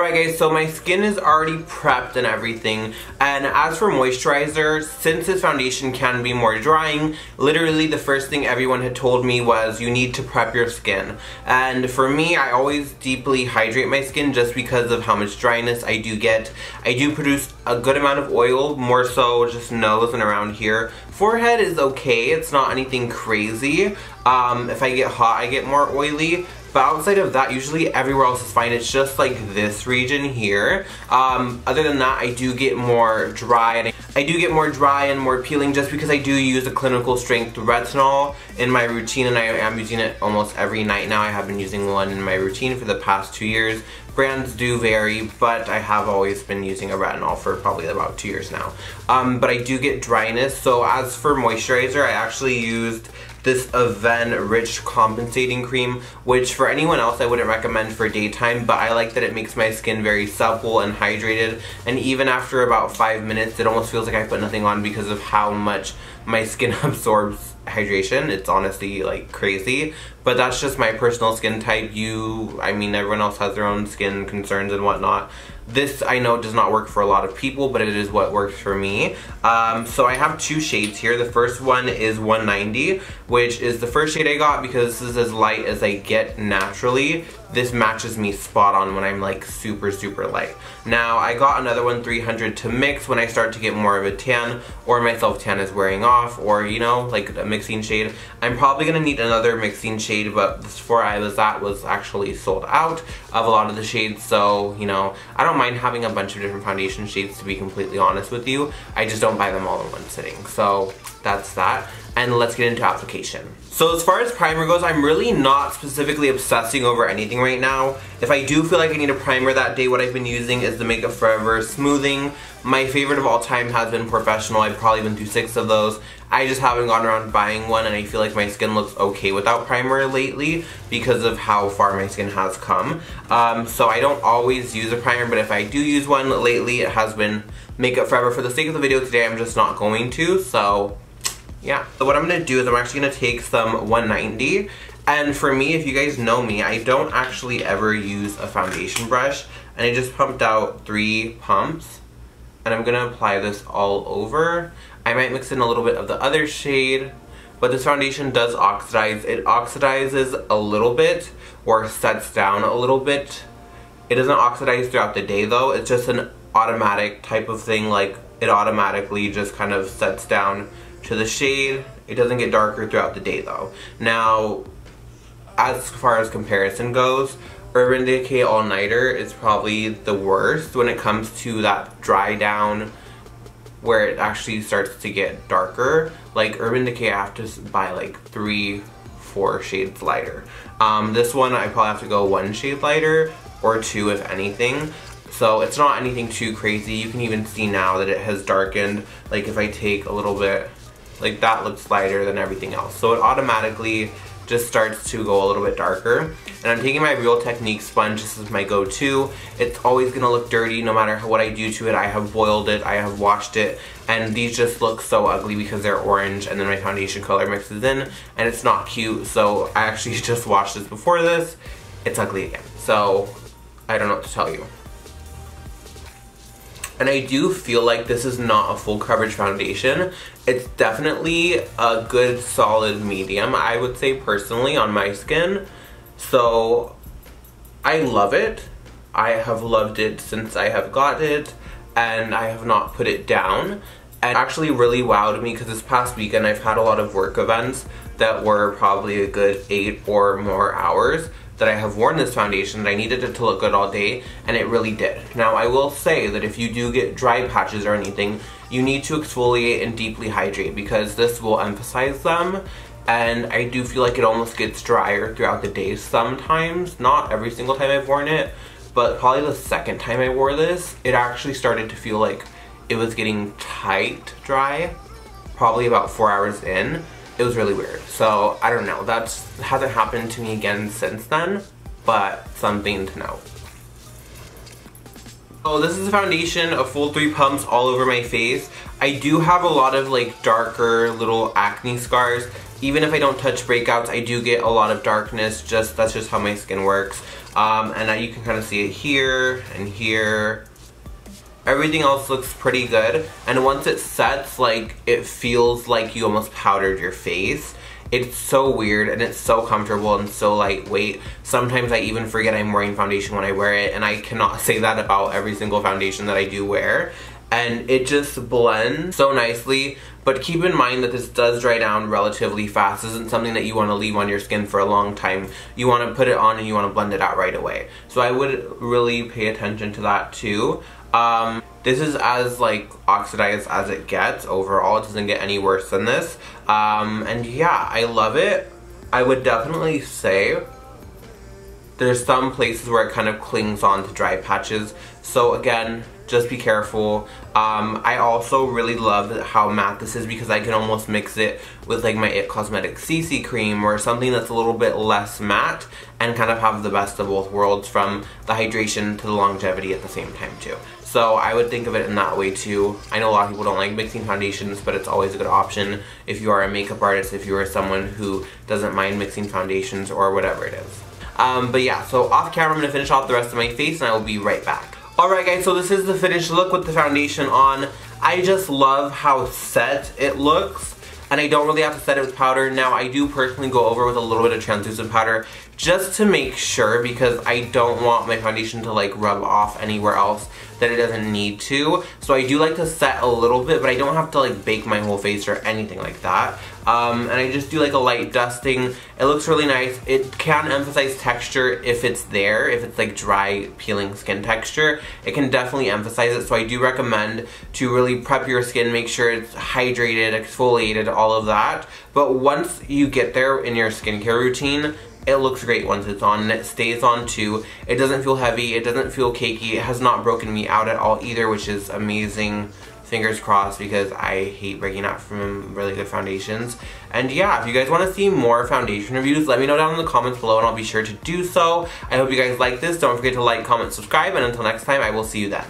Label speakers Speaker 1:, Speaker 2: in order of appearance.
Speaker 1: Alright guys, so my skin is already prepped and everything, and as for moisturizer, since this foundation can be more drying, literally the first thing everyone had told me was you need to prep your skin. And for me, I always deeply hydrate my skin just because of how much dryness I do get. I do produce a good amount of oil, more so just nose and around here. Forehead is okay, it's not anything crazy. If I get hot, I get more oily. But outside of that, usually everywhere else is fine. It's just like this region here. Other than that, I do get more dry, and I do get more dry and more peeling just because I do use a clinical strength retinol in my routine, and I am using it almost every night now. I have been using one in my routine for the past 2 years. Brands do vary, but I have always been using a retinol for probably about 2 years now. But I do get dryness, so as for moisturizer, I actually used this Aven Rich Compensating Cream, which for anyone else I wouldn't recommend for daytime, but I like that it makes my skin very supple and hydrated, and even after about 5 minutes it almost feels like I put nothing on because of how much my skin absorbs hydration. It's honestly like crazy, but that's just my personal skin type. I mean, everyone else has their own skin concerns and whatnot. This I know does not work for a lot of people, but it is what works for me. So I have 2 shades here. The first one is 190, which is the first shade I got because this is as light as I get naturally. This matches me spot on when I'm like super light. Now I got another one 300 to mix when I start to get more of a tan, or my self tan is wearing off, or you know, like a mixing shade. I'm probably gonna need another mixing shade, but the Sephora I was at was actually sold out of a lot of the shades, so you know, I don't mind having a bunch of different foundation shades, to be completely honest with you. I just don't buy them all in one sitting. So that's that, and let's get into application. So as far as primer goes, I'm really not specifically obsessing over anything right now. If I do feel like I need a primer that day, what I've been using is the Makeup Forever Smoothing. My favorite of all time has been Professional. I've probably been through 6 of those. I just haven't gone around buying one, and I feel like my skin looks okay without primer lately because of how far my skin has come. So I don't always use a primer, but if I do use one lately, it has been Makeup Forever. For the sake of the video today, I'm just not going to, so yeah. So what I'm going to do is I'm actually going to take some 190, and for me, if you guys know me, I don't actually ever use a foundation brush, and I just pumped out 3 pumps, and I'm going to apply this all over. I might mix in a little bit of the other shade, but this foundation does oxidize. It oxidizes a little bit, or sets down a little bit. It doesn't oxidize throughout the day though, it's just an automatic type of thing, like it automatically just kind of sets down to the shade. It doesn't get darker throughout the day though. Now, as far as comparison goes, Urban Decay All Nighter is probably the worst when it comes to that dry down where it actually starts to get darker. Like Urban Decay, I have to buy like 3-4 shades lighter. This one I probably have to go 1 shade lighter, or 2 if anything. So it's not anything too crazy. You can even see now that it has darkened. Like if I take a little bit, like that looks lighter than everything else. So it automatically just starts to go a little bit darker. And I'm taking my Real Technique sponge. This is my go-to. It's always gonna look dirty no matter what I do to it. I have boiled it, I have washed it, and these just look so ugly because they're orange, and then my foundation color mixes in, and it's not cute. So I actually just washed this before this. It's ugly again. So I don't know what to tell you. And I do feel like this is not a full coverage foundation. It's definitely a good solid medium, I would say personally, on my skin. So I love it. I have loved it since I have got it, and I have not put it down. And it actually really wowed me because this past weekend I've had a lot of work events that were probably a good 8 or more hours that I have worn this foundation, and I needed it to look good all day, and it really did. Now I will say that if you do get dry patches or anything, you need to exfoliate and deeply hydrate because this will emphasize them, and I do feel like it almost gets drier throughout the day sometimes. Not every single time I've worn it, but probably the second time I wore this, it actually started to feel like it was getting tight dry, probably about 4 hours in. It was really weird. So I don't know, that hasn't happened to me again since then, but something to know. So this is a foundation, a full 3 pumps all over my face. I do have a lot of like darker little acne scars. Even if I don't touch breakouts, I do get a lot of darkness. That's just how my skin works. and you can kind of see it here and here. Everything else looks pretty good, and once it sets, like, it feels like you almost powdered your face. It's so weird, and it's so comfortable and so lightweight. Sometimes I even forget I'm wearing foundation when I wear it, and I cannot say that about every single foundation that I do wear. And it just blends so nicely, but keep in mind that this does dry down relatively fast. This isn't something that you want to leave on your skin for a long time. You want to put it on and you want to blend it out right away. So I would really pay attention to that too. This is as like oxidized as it gets overall. It doesn't get any worse than this. And yeah, I love it. I would definitely say there's some places where it kind of clings on to dry patches. So again, just be careful. I also really love how matte this is because I can almost mix it with like my IT Cosmetics CC cream or something that's a little bit less matte and kind of have the best of both worlds, from the hydration to the longevity at the same time too. So I would think of it in that way too. I know a lot of people don't like mixing foundations, but it's always a good option if you are a makeup artist, if you are someone who doesn't mind mixing foundations or whatever it is. But yeah, so off camera I'm going to finish off the rest of my face and I will be right back. Alright guys, so this is the finished look with the foundation on. I just love how set it looks, and I don't really have to set it with powder. Now I do personally go over with a little bit of translucent powder just to make sure, because I don't want my foundation to like rub off anywhere else that it doesn't need to. So I do like to set a little bit, but I don't have to like bake my whole face or anything like that. And I just do like a light dusting. It looks really nice. It can emphasize texture if it's there, if it's like dry peeling skin texture. It can definitely emphasize it, so I do recommend to really prep your skin, make sure it's hydrated, exfoliated, all of that. But once you get there in your skincare routine, it looks great once it's on, and it stays on too. It doesn't feel heavy, it doesn't feel cakey, it has not broken me out at all either, which is amazing. Fingers crossed, because I hate breaking out from really good foundations. And yeah, if you guys want to see more foundation reviews, let me know down in the comments below and I'll be sure to do so. I hope you guys like this. Don't forget to like, comment, subscribe, and until next time, I will see you then.